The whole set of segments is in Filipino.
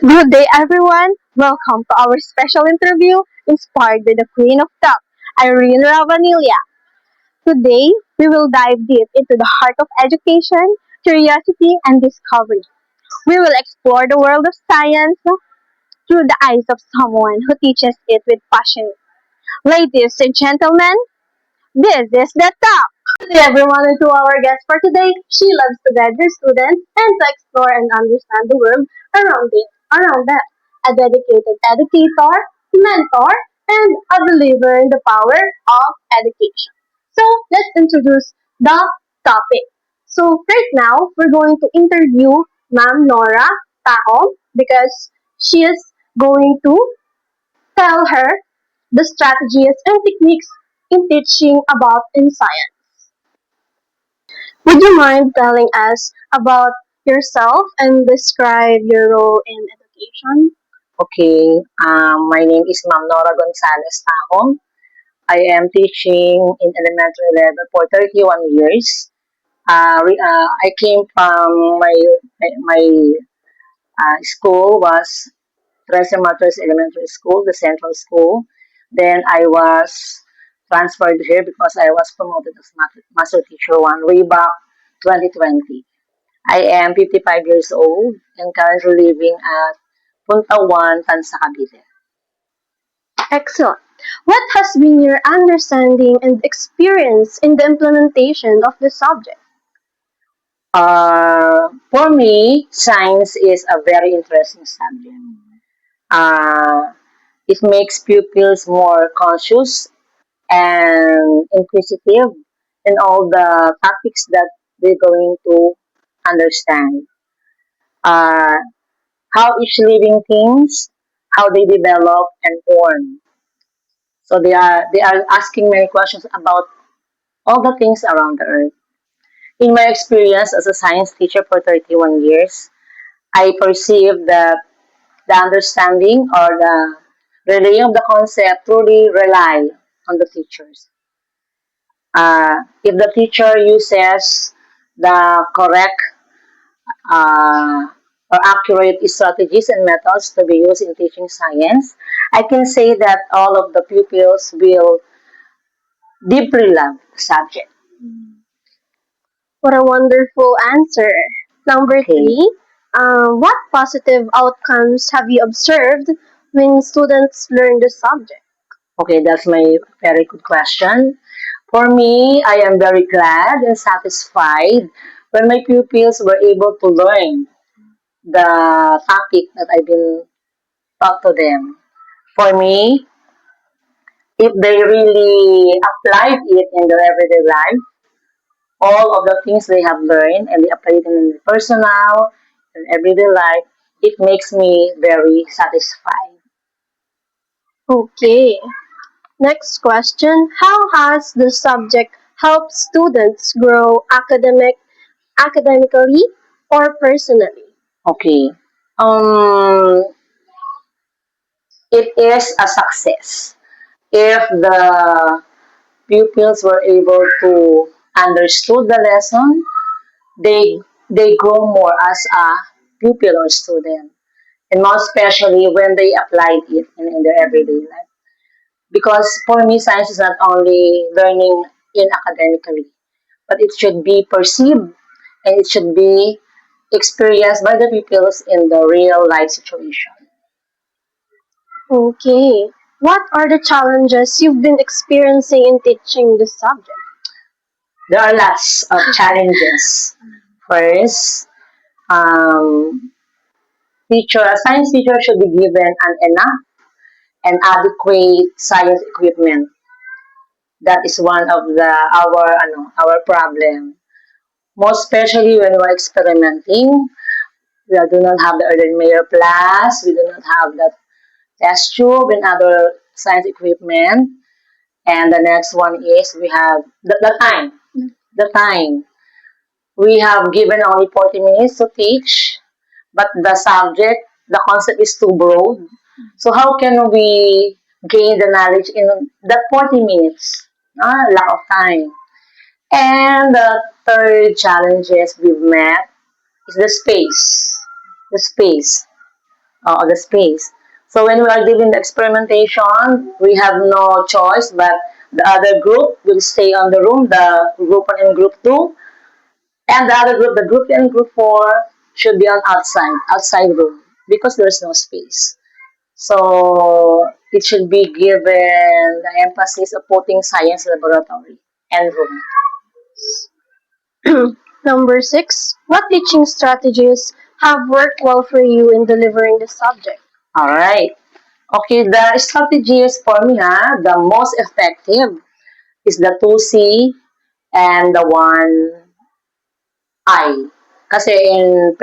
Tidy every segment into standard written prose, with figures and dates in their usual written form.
Good day, everyone. Welcome to our special interview inspired by the Queen of Talk, Irene Ravanilla. Today, we will dive deep into the heart of education, curiosity, and discovery. We will explore the world of science through the eyes of someone who teaches it with passion. Ladies and gentlemen, this is the talk. Good day, everyone, and to our guest for today. She loves to guide her students and to explore and understand the world around them. A dedicated educator, mentor, and a believer in the power of education. So let's introduce the topic. So right now, we're going to interview Ma'am Nora Taong because she is going to tell her the strategies and techniques in teaching about in science. Would you mind telling us about yourself and describe your role in education? Okay, my name is Ma'am Nora Gonzalez Tahong. I am teaching in elementary level for 31 years. I came from my school was Teresa Matos Elementary School, the central school. Then I was transferred here because I was promoted as master teacher one way back 2020. I am 55 years old and currently living at Puntawan, Tansa, Cavite. Excellent. What has been your understanding and experience in the implementation of the subject? For me, science is a very interesting subject. Uh, it makes pupils more conscious and inquisitive in all the topics that they're going to understand. Uh, how each living things, how they develop and form. So they are asking many questions about all the things around the earth. In my experience as a science teacher for 31 years, I perceive that the understanding or the relaying of the concept truly rely on the teachers. If the teacher uses the correct uh, or accurate strategies and methods to be used in teaching science, I can say that all of the pupils will deeply love the subject. What a wonderful answer. Number Okay. three, what positive outcomes have you observed when students learn the subject? Okay, that's my very good question. For me, I am very glad and satisfied when my pupils were able to learn the topic that I've been taught to them. For me, if they really applied it in their everyday life, all of the things they have learned and they apply it in their personal and everyday life, it makes me very satisfied. Okay. Next question. How has the subject helped students grow academically or personally? Okay. Um, it is a success if the pupils were able to understood the lesson, they grow more as a pupil or student, and more especially when they applied it in their everyday life. Because for me, science is not only learning in academically, but it should be perceived and it should be experienced by the pupils in the real life situation. Okay. What are the challenges you've been experiencing in teaching this subject? There are lots of challenges. First, um, a science teacher should be given an enough and adequate science equipment. That is one of the our problem. Most especially when we're experimenting, we do not have the Erlen Mayer Plus, we do not have that test tube and other science equipment. And the next one is we have the time. The time. We have given only 40 minutes to teach, but the subject, the concept is too broad. So how can we gain the knowledge in that 40 minutes? Lack of time. And the third challenges we've met is the space. The space. of the space. So when we are doing the experimentation, we have no choice, but the other group will stay on the room, the group 1 and group 2, and the other group, the group 3 and group 4, should be on outside room, because there's no space. So it should be given the emphasis of putting science laboratory and room. Number 6, what teaching strategies have worked well for you in delivering the subject? All right. Okay, the strategies for me, the most effective is the 2C and the 1I. Kasi in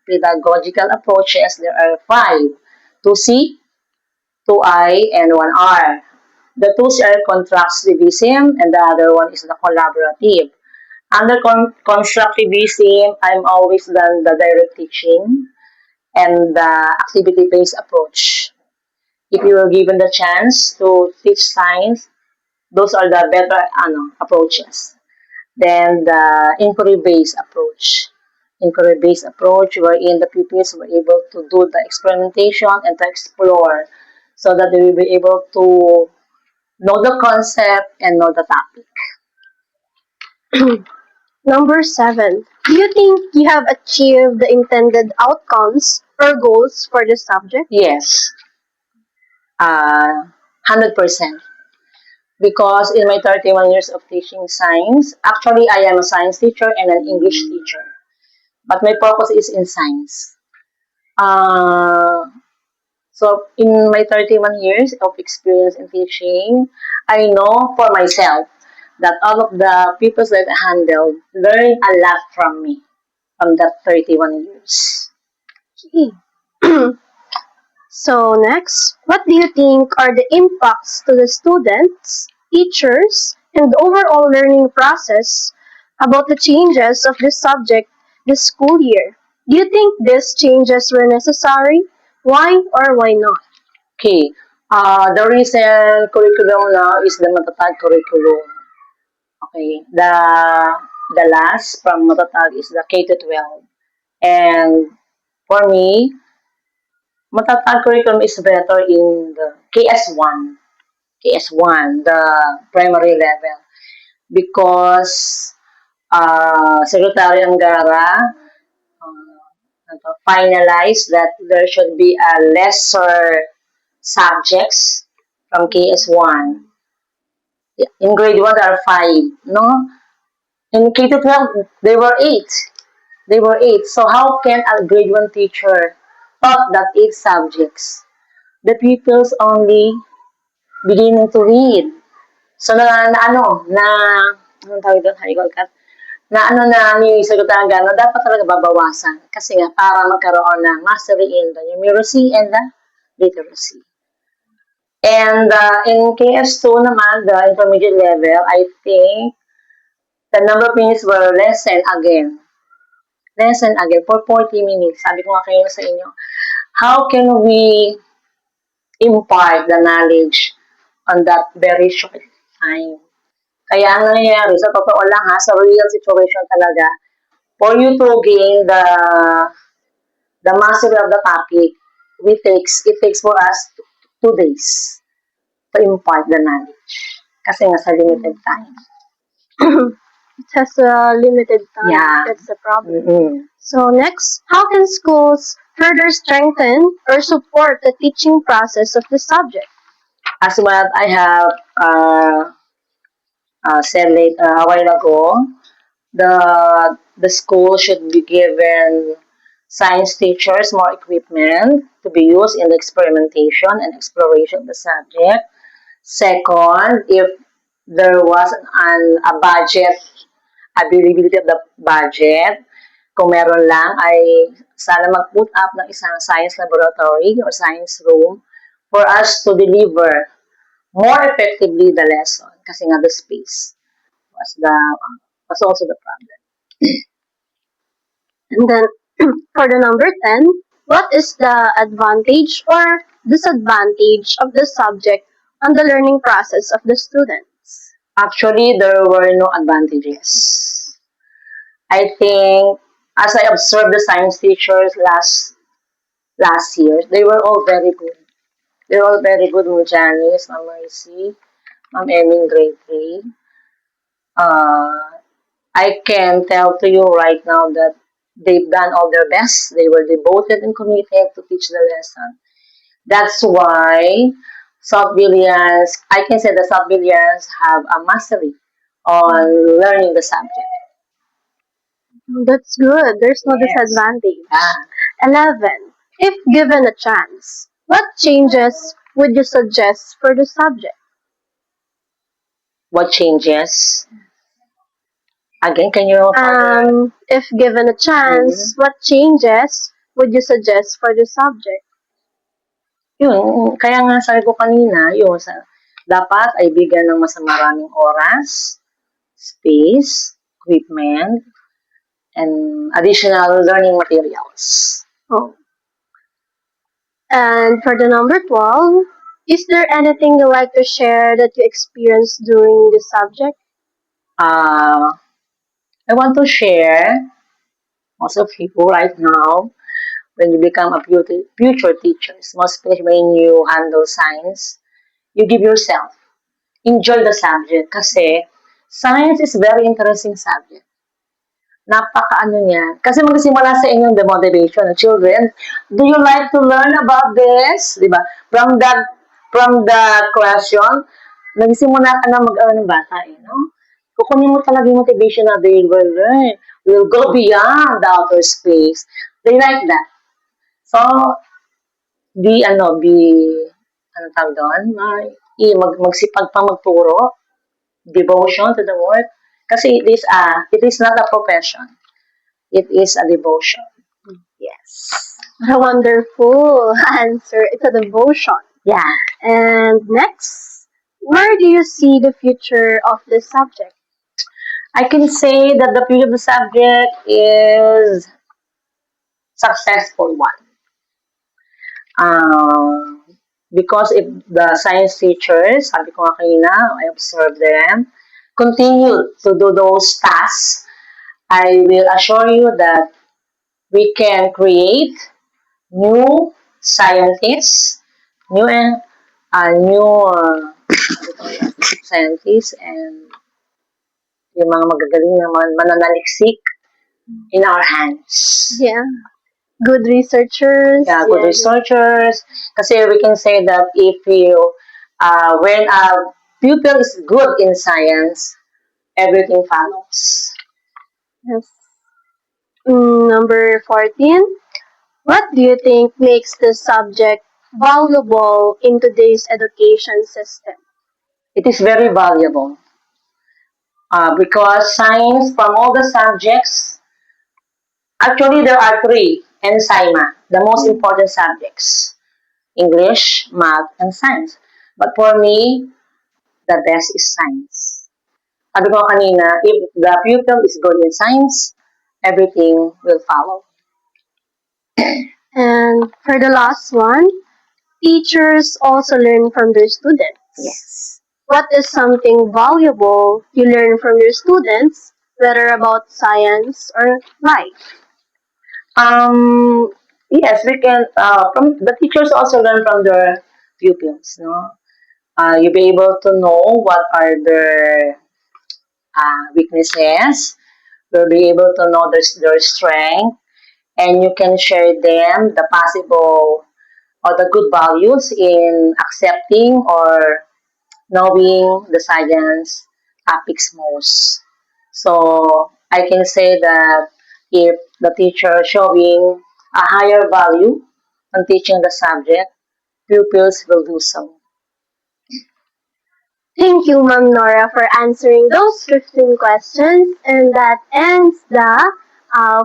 pedagogical approaches, there are 5. 2C, 2I, and 1R. The 2C are constructivism, and the other one is the collaborative. Under constructivism, I'm always done the direct teaching and the activity-based approach. If you were given the chance to teach science, those are the better approaches. Then the inquiry-based approach. Inquiry-based approach wherein the pupils were able to do the experimentation and to explore so that they will be able to know the concept and know the topic. Number 7, do you think you have achieved the intended outcomes or goals for the subject? Yes, 100%. Because in my 31 years of teaching science, actually I am a science teacher and an English teacher. But my focus is in science. So in my 31 years of experience in teaching, I know for myself that all of the people that I handled learn a lot from me from that 31 years. Okay. So next, what do you think are the impacts to the students, teachers, and the overall learning process about the changes of this subject this school year? Do you think these changes were necessary? Why or why not? Okay, the recent curriculum now is the Matatag curriculum. Okay, the last from Matatag is the K to 12. And for me, Matatag curriculum is better in the KS1, the primary level, because Secretary Angara finalized that there should be a lesser subjects from KS1. In grade 1, there are 5, no? In K to 12, they were 8. They were 8. So how can a grade 1 teacher taught that 8 subjects? The pupils only beginning to read. So anong tawag doon, how you call that? Ni Secretary Angara, dapat talaga babawasan. Kasi nga, para magkaroon ng mastery in the numeracy and the literacy. And in KS2 naman, the intermediate level, I think the number of minutes were lessened again. Lesson again for 40 minutes. Sabi ko nga kayo sa inyo, how can we impart the knowledge on that very short time? Kaya ang nangyayari, sa totoo lang sa real situation talaga, for you to gain the mastery of the topic, it takes for us 2 days to impart the knowledge. Kasi nga sa limited time. It has a limited time. Yeah. That's the problem. Mm-hmm. So next, how can schools further strengthen or support the teaching process of the subject? As what I have said a while ago, the school should be given science teachers more equipment to be used in the experimentation and exploration of the subject. Second, if there was a budget, availability of the budget, kung meron lang, ay sana mag-put up ng isang science laboratory or science room for us to deliver more effectively the lesson. Kasi nga the space was also the problem. And then for the number 10, what is the advantage or disadvantage of the subject on the learning process of the students? Actually, there were no advantages. I think, as I observed the science teachers last year. They were all very good. They were all very good, Ma'am Janice, Ma'am Mercy, Ma'am Emin, grade 3. Uh, I can tell to you right now that they've done all their best. They were devoted and committed to teach the lesson. That's why South Billions, I can say the South Billions have a mastery on learning the subject. That's good. There's no Yes. disadvantage. Ah, 11. If given a chance, what changes would you suggest for the subject? what changes? Again, can you further? If given a chance, what changes would you suggest for the subject? Yun, kaya nga sabi ko kanina, dapat ay bigyan ng mas maraming oras, space, equipment, and additional learning materials. Oh. And for the number 12, is there anything you like to share that you experienced during the subject? Uh, I want to share, most of you right now, when you become a future teachers, most especially when you handle science, you give yourself. Enjoy the subject kasi science is very interesting subject. Napaka-ano niya. Kasi magsimula sa inyong demotivation ng children. Do you like to learn about this? Diba? From the question, nagsimula ka na mag-earn ng bata eh, no? Kukunin mo talaga yung motivation na they will learn. Will go beyond the outer space. They like that. So, ano tawag doon? Magsipag pa magturo. Devotion to the work. Kasi it is not a profession. It is a devotion. Yes. A wonderful answer. It's a devotion. Yeah. And next, where do you see the future of this subject? I can say that the future of the subject is successful one. Because if the science teachers, sabi ko nga kanina, I observe them, continue to do those tasks, I will assure you that we can create new scientists, new scientists, and yung mga magagaling na mananaliksik in our hands. Yeah. Good researchers. Yeah, good researchers. Kasi we can say that when a pupil is good in science, everything follows. Yes. Number 14. What do you think makes this subject valuable in today's education system? It is very valuable because science, from all the subjects, actually there are three, and SIMA, the most important subjects: English, math, and science. But for me, the best is science. Sabi ko kanina, if the pupil is good in science, everything will follow. And for the last one, teachers also learn from their students. Yes. What is something valuable you learn from your students, whether about science or life? Yes, we can. From the teachers also learn from their pupils. No, you'll be able to know what are their weaknesses. You'll be able to know their strength, and you can share them the possible or the good values in accepting or knowing the science topics most. So I can say that if the teacher showing a higher value on teaching the subject, pupils will do so. Thank you, Ma'am Nora, for answering those 15 questions. And that ends the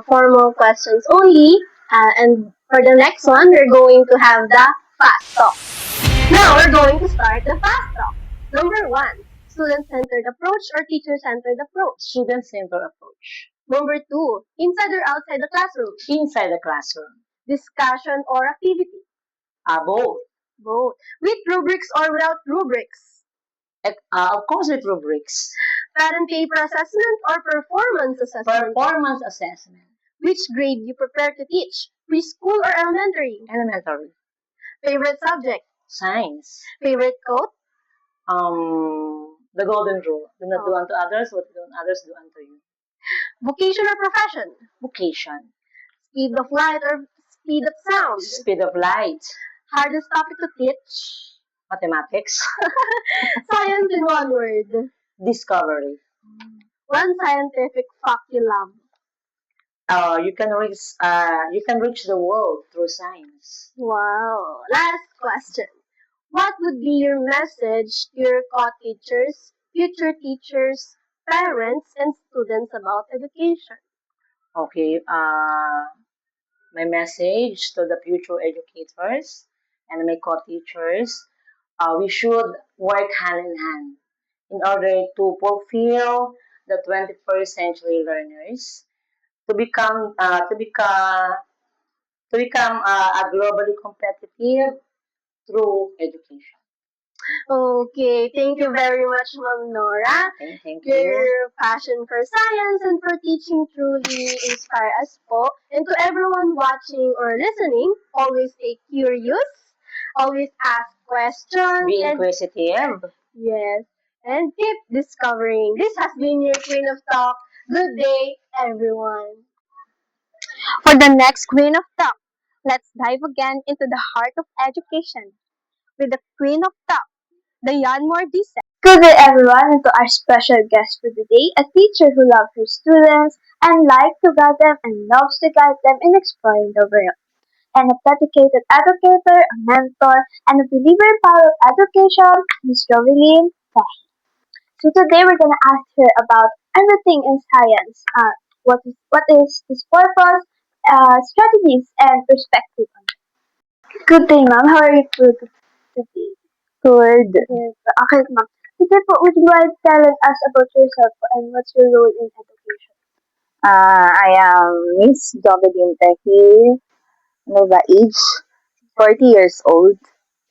formal questions only. And for the next one, we're going to have the fast talk. Now, we're going to start the fast talk. Number 1, student-centered approach or teacher-centered approach. Student-centered approach. Number 2, inside or outside the classroom. Inside the classroom. Discussion or activity. Both. Both. With rubrics or without rubrics. Of course, with rubrics. Pen and paper assessment or performance assessment. Performance assessment. Which grade you prepare to teach? Preschool or elementary? Elementary. Favorite subject? Science. Favorite quote? The golden rule. Do not do Oh. unto others what others do unto you. Vocation or profession? Vocation. Speed of light or speed of sound? Speed of light. Hardest topic to teach? Mathematics. Science in one word. Discovery. One scientific fact you love. You can reach the world through science. Wow. Last question. What would be your message to your co-teachers, future teachers, parents, and students about education? Okay. My message to the future educators and my co-teachers, we should work hand in hand in order to fulfill the 21st century learners to become a globally competitive through education. Okay, thank you very much, Ma'am Nora. Okay, thank you. Your passion for science and for teaching truly inspire us po. And to everyone watching or listening, always stay curious, always ask questions, Be and inquisitive. yes, and keep discovering. This has been your Queen of Talk. Good day, everyone. For the next Queen of Talk, let's dive again into the heart of education with the Queen of Talk, Diane Mordisa. Good day, everyone, and to our special guest for today, a teacher who loves her students and likes to guide them and loves to guide them in exploring the world. And a dedicated educator, a mentor, and a believer in power of education, Miss Jovelyn Fahy. So today we're gonna ask her about everything in science. What is its purpose, strategies, and perspective on it. Good day, ma'am. How are you today? Good. Yes. Okay, ma'am. Today po, would you mind telling us about yourself and what's your role in education? I am Miss Jovelyn Tehi, Nova age, 40 years old,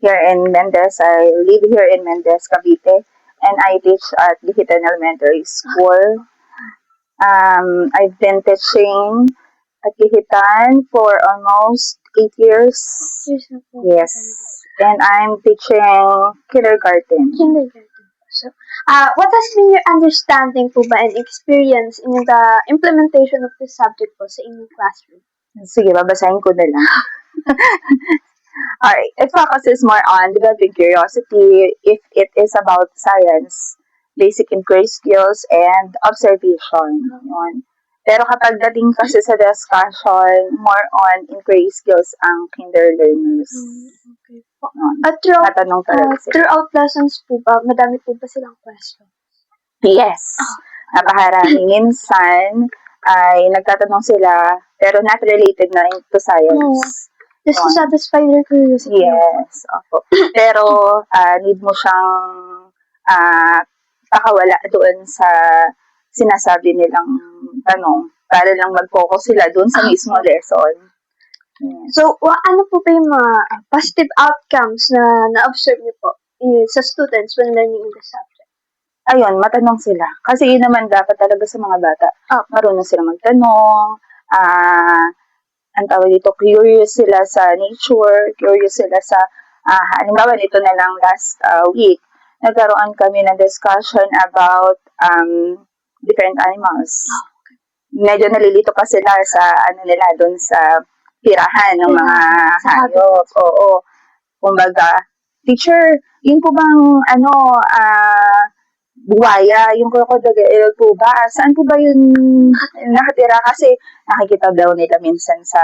here in Mendez. I live here in Mendez, Cavite, and I teach at Lihitan Elementary School. I've been teaching at Lihitan for almost 8 years. Yes, po. Yes, and I'm teaching kindergarten. Kindergarten. So, what has been your understanding po ba and experience in the implementation of this subject po sa inyong classroom? Sige, babasahin ko na lang. Alright, it focuses more on developing curiosity if it is about science, basic inquiry skills, and observation. Yun. Pero kapag dating kasi sa discussion, more on inquiry skills ang kinder learners. Okay po. Yun. At throughout, Matanong talaga sila. throughout lessons po ba, madami po ba silang question? Yes. Napakarami. Minsan, ay nagtatanong sila, pero not related na to science. Just to Yun. satisfy their curiosity. Yes, opo. Pero need mo siyang pakawala doon sa sinasabi nilang tanong para lang mag-focus sila doon sa mismo lesson. Yes. So, ano po ba yung mga positive outcomes na na-observe niyo po sa students when learning the subject? Ayun, matanong sila. Kasi yun naman dapat talaga sa mga bata. Marunong sila magtanong, ang tawag dito, curious sila sa nature, curious sila sa, halimbawa nito na lang last week, nagkaroon kami ng discussion about different animals. Medyo nalilito pa sila sa, nila, doon sa tirahan ng mga hayop. Oo. Kumbaga, teacher, yun po bang, buwaya, yung crocodile po ba? Saan po ba yun nakatira? Kasi nakikita daw nila minsan sa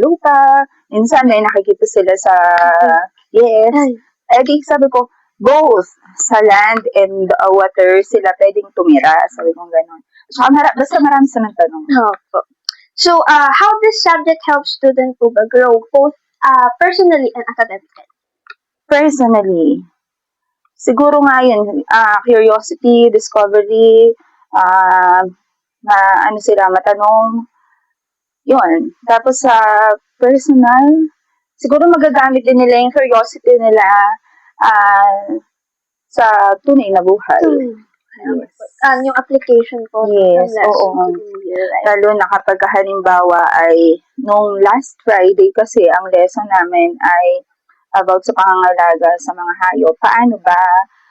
lupa, minsan may nakikita sila sa, yes. Eh, di sabi ko, both sa land and water sila pwedeng tumira. Sabi ko gano'n. So, basta marami sa nagtanong. So, how this subject helps students po ba grow both personally and academically? Personally, siguro nga yun, curiosity, discovery, sila matanong, yun. Tapos sa personal, siguro magagamit din nila yung curiosity nila sa tunay na buhay. Yes. Yung application po Yes, ng lesson oo. to be realized. Lalo na kapag halimbawa ay nung last Friday kasi ang lesson namin ay about sa pangangalaga sa mga hayop. Paano ba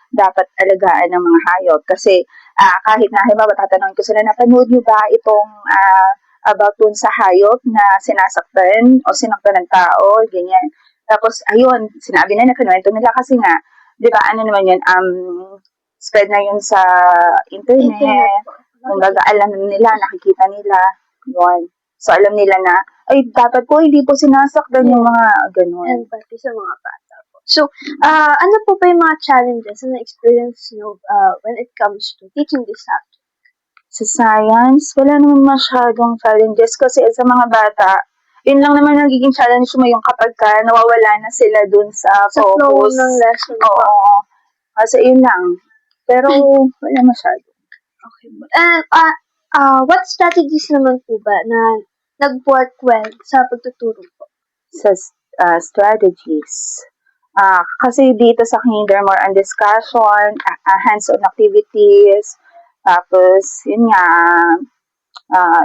dapat alagaan ng mga hayop? Kasi kahit na halimbawa tatanungin ko sila, napanood niyo ba itong about dun sa hayop na sinasaktan o sinaktan ng tao, ganyan. Tapos, ayun, sinabi na kinuwento nila kasi nga, di ba, ano naman yun, spread na yun sa internet. Kumbaga, alam nila, nakikita nila, yun. So, alam nila na, ay, dapat po, hindi po sinasaktan yung mga ganun. And pati sa mga bata po. So, ano po ba yung mga challenges na na-experience nyo when it comes to teaching this subject? Sa science, wala naman masyadong challenges kasi sa mga bata, yun lang naman nagiging challenge mo yung kapag nawawala na sila dun sa Sa flow focus. ng lesson po. Oo. Kasi yun lang. Pero wala masyado. Okay. And what strategies naman po ba na nag-work well sa pagtuturo po? Sa strategies. Kasi dito sa kinder, more on discussion, hands-on activities, tapos, yun nga,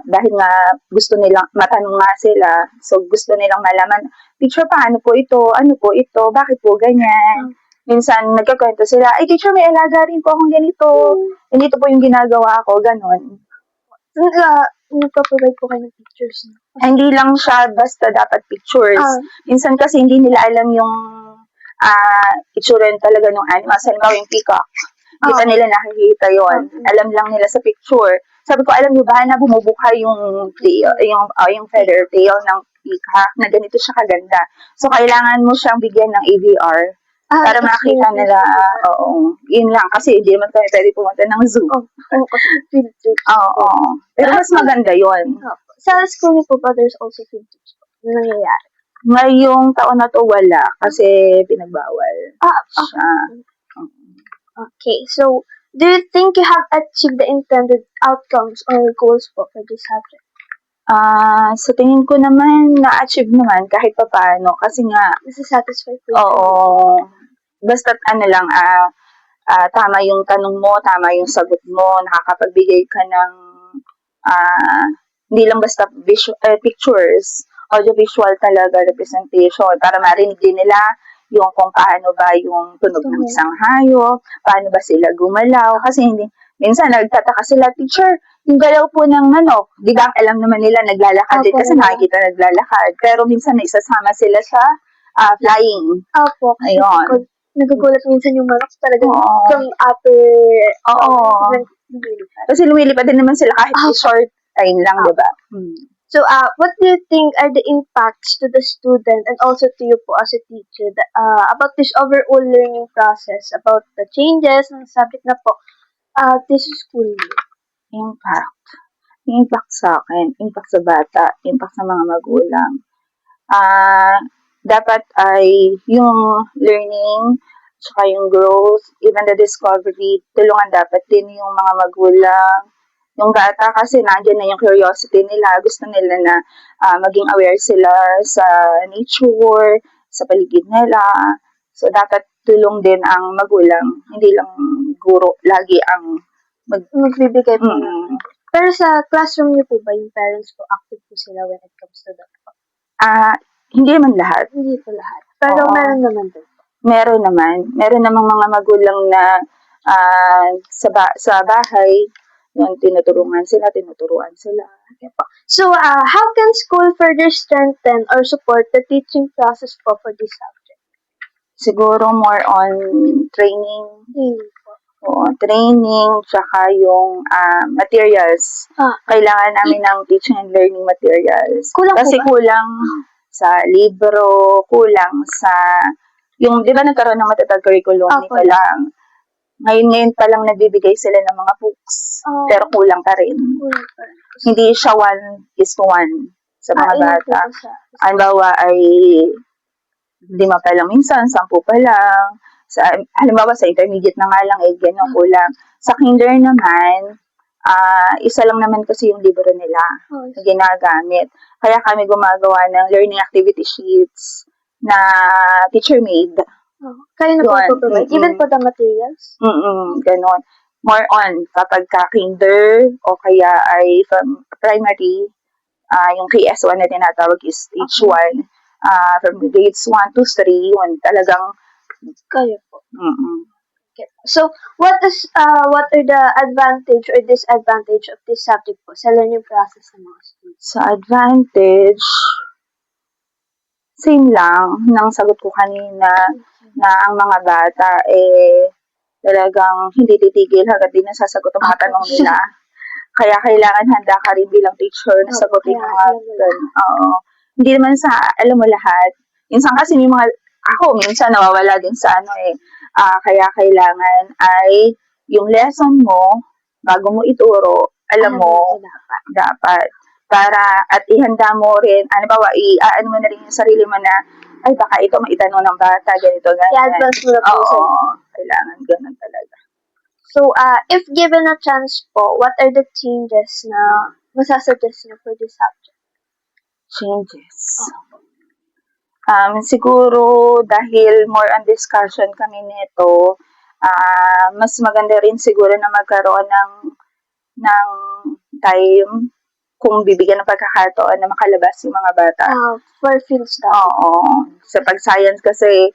dahil nga gusto nilang, matanong nga sila, so gusto nilang malaman, teacher, paano po ito? Ano po ito? Bakit po ganyan? Minsan, nagkakwento sila, ay, teacher, may alaga rin po akong ganito. Ganito po yung ginagawa ko, ganon. Nagpa-provide po kayo ng pictures. Hindi lang siya basta dapat pictures. Minsan kasi hindi nila alam yung itsura talaga ng animal. Halimbawa yung peacock. Hindi pa nila nakikita yon. Alam lang nila sa picture. Sabi ko, alam niyo ba na bumubuhay yung feather tail ng peacock na ganito siya kaganda. So, kailangan mo siyang bigyan ng AVR para makita nila, yun lang. Kasi hindi naman kami pwede pumunta ng zoo. Field trips. Oo. Pero mas maganda yon. Sa school niyo po ba, there's also field trips po na nangyayari? Ngayong taon na to wala kasi pinagbawal siya. Okay, so do you think you have achieved the intended outcomes or goals po for this subject? Sa tingin ko naman, na-achieve naman kahit papaano kasi nga, Nasa-satisfy po. oo, basta't ano lang, tama yung tanong mo, tama yung sagot mo, nakakapagbigay ka ng, hindi lang basta pictures, audio-visual talaga, representation, para marinig din nila yung kung paano ba yung tunog ng isang hayop, paano ba sila gumalaw, kasi hindi, minsan nagtataka sila, teacher, yung galaw po ng manok, di ba alam naman nila naglalakad din kasi nakikita naglalakad, pero minsan naisasama sila sa flying. Opo, kasi Ayun. nagugulat minsan yung manok talaga from upper... Kasi lumilipad din naman sila kahit short time lang, di ba? So, what do you think are the impacts to the student and also to you po as a teacher about this overall learning process, about the changes ng subject na po this school year? Impact sa akin, impact sa bata, impact sa mga magulang. Dapat ay yung learning, saka yung growth, even the discovery, tulungan dapat din yung mga magulang. Yung bata kasi nandiyan na yung curiosity nila, gusto nila na maging aware sila sa nature, sa paligid nila. So, dapat tulong din ang magulang, hindi lang guro, lagi ang magbibigay po. Pero sa classroom niyo po ba, yung parents po, active po sila when it comes to that? Hindi naman lahat. Hindi po lahat. Pero meron naman din. Meron naman. Meron namang mga magulang na sa bahay, yung tinuturuan sila. Okay po. So, how can school further strengthen or support the teaching process po for this subject? Siguro more on training. Training, tsaka yung materials. Kailangan namin ng teaching and learning materials. Kasi kulang sa libro, kulang sa, yung, di ba nagkaroon ng matatag curriculum nito lang. Ngayon pa lang nagbibigay sila ng mga books, pero kulang pa rin. Hindi siya 1:1 sa mga bata. Halimbawa ay 5 pa lang minsan, 10 pa lang. Halimbawa sa intermediate na nga lang, gano'n kulang. Sa kinder naman, isa lang naman kasi yung libro nila na ginagamit. Kaya kami gumagawa ng learning activity sheets na teacher-made. Kayo na po provide? Even for the materials? Ganon. more on kapag ka kinder o kaya ay from primary, yung KS1 na tinatawag is stage 1, from grades 1 to 3, yun talagang, Kayo po. mm. Okay. So, what are the advantage or disadvantage of this subject po sa learning process ng mga students? Sa advantage, same lang ng sagot ko kanina na ang mga bata talagang hindi titigil hanggat di nasasagot ang mga tanong nila. Kaya kailangan handa ka rin bilang teacher na sagutin kaya yung mga alam mo lahat. Oo. Hindi naman sa alam mo lahat. Minsan kasi may mga minsan nawawala din sa kaya kailangan ay yung lesson mo bago mo ituro, alam mo dapat para at ihanda mo rin, ano mo na rin yung sarili mo na, ay baka ito maitanong ng bata, ganito, ganyan. I-advance mo na po Oo, kailangan ganun talaga. So, if given a chance po, what are the changes na masasuggest niyo for this subject? Changes. Siguro dahil more on discussion kami nito, mas maganda rin siguro na magkaroon ng time kung bibigyan ng pagkakataon na makalabas yung mga bata. For field study. Oo. Sa pag-science kasi,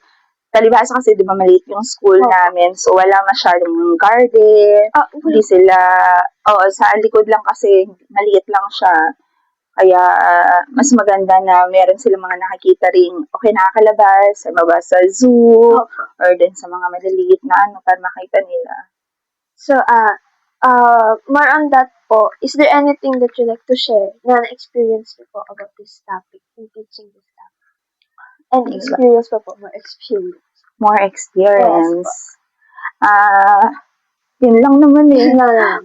talibasa kasi di ba maliit yung school namin, so wala masyadong garden, hindi sila, sa likod lang kasi maliit lang siya. Kaya, mas maganda na meron silang mga nakikita ring, nakakalabas, sa zoo, or din sa mga maliliit na para makita nila. So, more on that po, is there anything that you like to share na experience niyo po about this topic, in teaching this topic? And experience po, more experience. More experience. Yun lang naman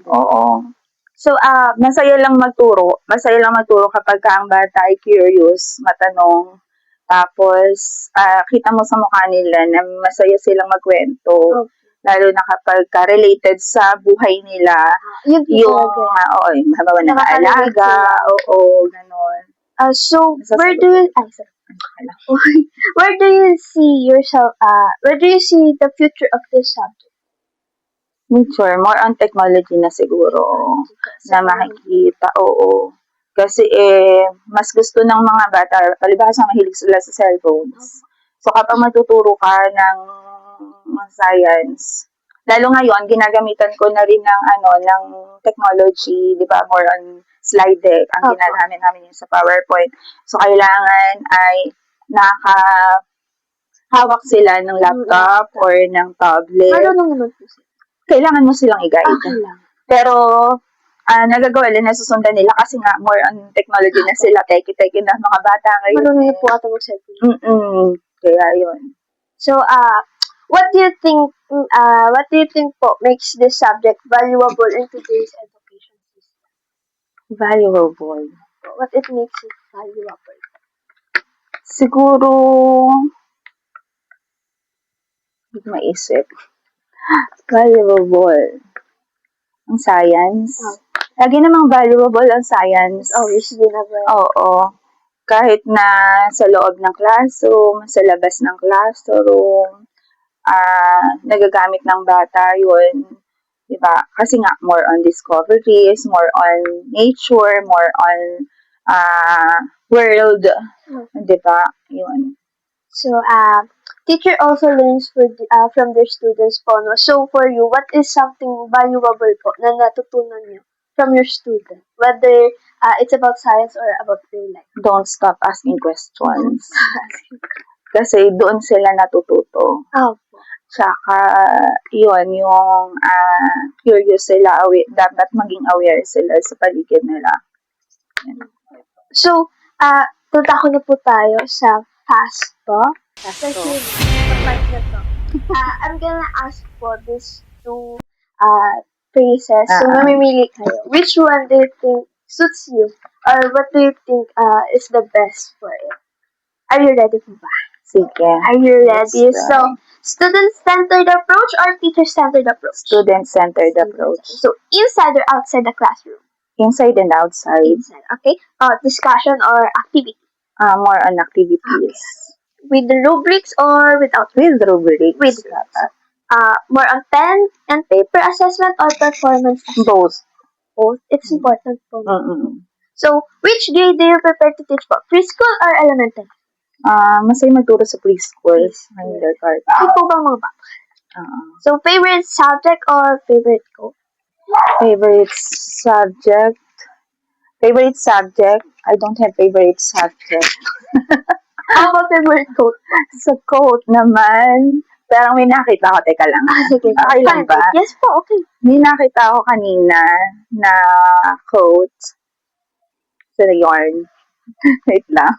Oo. So, masaya lang magturo. Masaya lang magturo kapag ang bata ay curious, matanong. Tapos, kita mo sa mukha nila na masaya silang magkwento. Lalo na kapag related sa buhay nila. Yung halimbawa nag-aalaga. Ganon. So, where do you see yourself, where do you see the future of this subject? Sure, more on technology na siguro na makikita, Kasi mas gusto ng mga bata, palibhasa mahilig sila sa cellphones. So kapag matuturo ka ng science, lalo ngayon, ginagamitan ko na rin ng technology, di ba, more on slide deck, ang ginagamit namin sa PowerPoint. So kailangan ay hawak sila ng laptop or ng tablet. Marunong naman po sila. Kailangan mo silang i-guide. Pero, nagagawa nila, nasusundan nila kasi nga more on technology na sila, teki-teki na mga bata ngayon. Marunong na po ata mag-cellphone. Kaya yun. So, what do you think po makes this subject valuable in today's education system? Valuable. What it makes it valuable? Siguro, hindi ko maisip. Valuable. Ang science. Lagi namang valuable ang science. Obviously, never. Oo. Kahit na sa loob ng classroom, sa labas ng classroom, nagagamit ng bata yun. Diba? Kasi nga, more on discoveries, more on nature, more on world. Diba? Yun. So, teacher also learns from their students po. No? So, for you, what is something valuable po na natutunan niyo from your student? Whether it's about science or about real life. Don't stop asking questions. Kasi doon sila natututo. Tsaka, yun, yung curious sila, dapat maging aware sila sa paligid nila. So, tutako na po tayo sa fast talk. I'm gonna ask for these two phrases. So, mamimili kayo. Which one do you think suits you? Or what do you think is the best for it? Are you ready po ba? Sige. Are you ready? So, student-centered approach or teacher-centered approach? Student-centered approach. So, inside or outside the classroom? Inside and outside. Inside, okay. Discussion or activity? More on activities. Okay. With the rubrics or without? With rubrics. With rubrics. More on pen and paper assessment or performance assessment? Both. Both. It's important for me. Mm-mm. So, which grade do you prefer to teach for? Preschool or elementary? Masaya magturo sa preschool. Preschool. Kindergarten. Ikaw po ba mga bata? So, favorite subject or favorite quote? Favorite subject? Favorite subject? I don't have favorite subject. How about favorite quote? Sa quote naman, parang may nakita ko. Teka lang. Sige. Okay lang Fine. ba? Yes po, okay. May nakita ko kanina na quote sa yarn. Wait lang.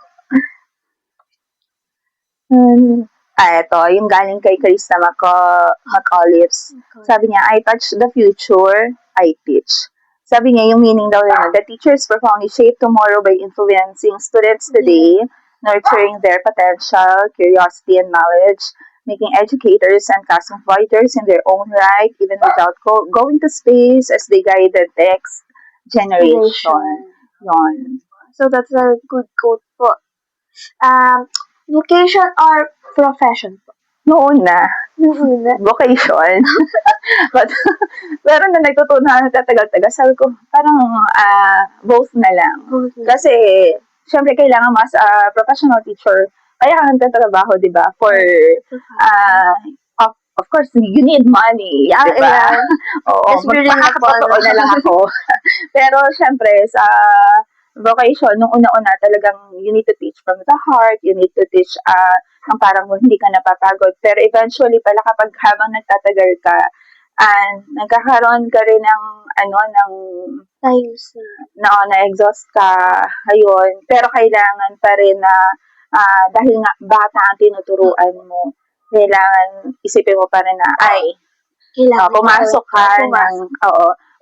Ito, yung galing kay Krista McAuliffe. Sabi niya, I touch the future, I teach. Sabi niya, yung meaning daw yun, the teachers profoundly shape tomorrow by influencing students today, nurturing their potential, curiosity, and knowledge, making educators and classroom providers in their own right, even without going to space as they guide the next generation. Yon. So, that's a good quote po. Vocation or profession po? Noon na, Noon. vocation. But, pero na nagtutunan na tagal-tagal, sabi ko, parang both na lang. Kasi, syempre, kailangan mas professional teacher. Kaya ka nagtatrabaho, di ba? For, of course, you need money, Yeah, di ba? yeah. Oo, magpakakatotoo na lang ako. Pero, syempre, sa vocation, nung una-una talagang you need to teach from the heart, you need to teach ng parang hindi ka napapagod. Pero eventually pala kapag habang nagtatagal ka, nagkakaroon ka rin ng na-exhaust ka, ayun. Pero kailangan pa rin na dahil nga bata ang tinuturuan mo, kailangan isipin mo pa rin na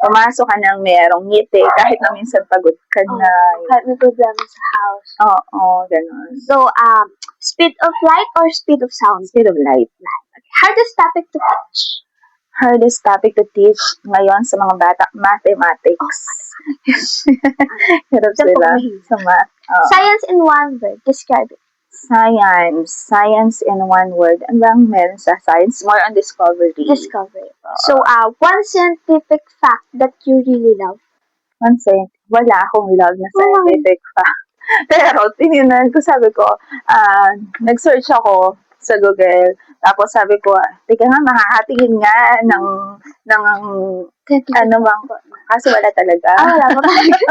pumasok ka ng merong ngiti kahit na minsan pagod ka na. Kahit may problema sa house. Oo, ganun. So, speed of light or speed of sound? Speed of light. Hardest topic to teach? Hardest topic to teach ngayon sa mga bata, mathematics. Hirap sila sa math. Science in one word. Describe it. Science in one word. Ano bang meron sa science? More on discovery. Discovery. So, one scientific fact that you really love? Wala akong love na scientific fact. Pero, tininan ko, sabi ko, nag-search ako sa Google. Tapos sabi ko, teka nga, makakatingin nga ng kasi wala talaga. Wala pa talaga.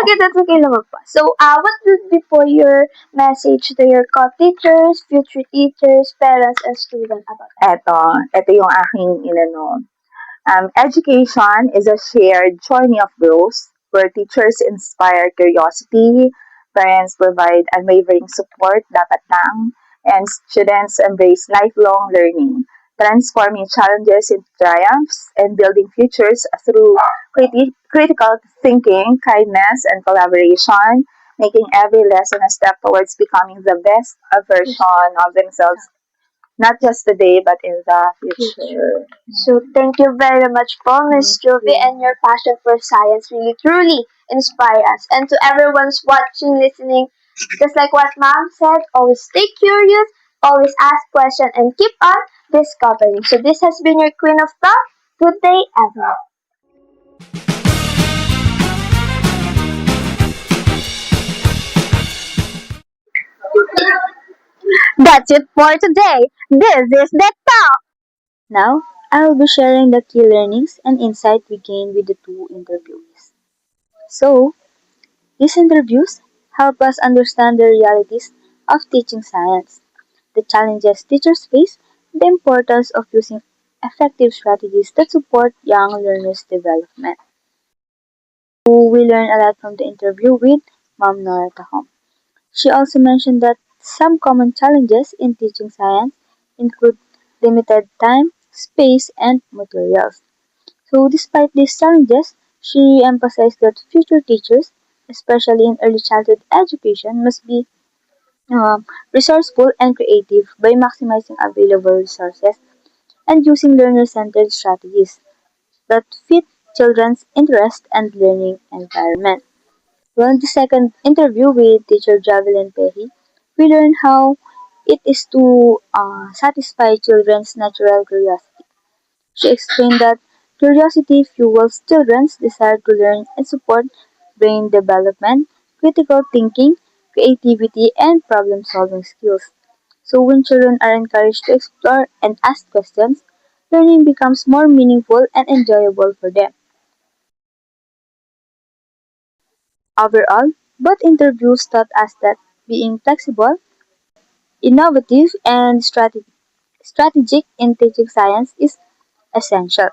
Okay, that's okay naman po. So, what would be po your message to your co-teachers, future teachers, parents, and students about that? Ito yung aking education is a shared journey of growth where teachers inspire curiosity, parents provide unwavering support, dapat lang, and students embrace lifelong learning, transforming challenges into triumphs and building futures through critical thinking, kindness, and collaboration, making every lesson a step towards becoming the best version of themselves, not just today, but in the future. So, thank you very much po, Ms. Jovi, and your passion for science really truly inspire us. And to everyone's watching, listening, just like what Mom said, always stay curious, always ask questions, and keep on discovering. So, this has been your Queen of Thought. Good day, everyone. That's it for today. This is the talk. Now, I will be sharing the key learnings and insight we gained with the two interviewees. So, these interviews help us understand the realities of teaching science, the challenges teachers face, the importance of using effective strategies that support young learners' development. So, we learned a lot from the interview with Ma'am Nora Tahom. She also mentioned that some common challenges in teaching science include limited time, space, and materials. So, despite these challenges, she emphasized that future teachers, especially in early childhood education, must be resourceful and creative by maximizing available resources and using learner centered strategies that fit children's interest and learning environment. Well, in the second interview with teacher Javelin Perry, we learned how it is to satisfy children's natural curiosity She explained that curiosity fuels children's desire to learn and support brain development, critical thinking, creativity, and problem solving skills. So, when children are encouraged to explore and ask questions, learning becomes more meaningful and enjoyable for them. Overall, both interviews taught us that being flexible, innovative, and strategic in teaching science is essential,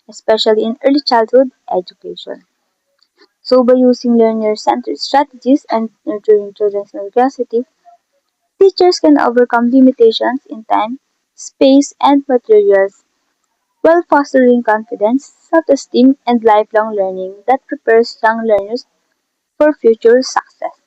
especially in early childhood education. So, by using learner centered strategies and nurturing children's curiosity, teachers can overcome limitations in time, space, and materials while fostering confidence, self esteem, and lifelong learning that prepares young learners for future success.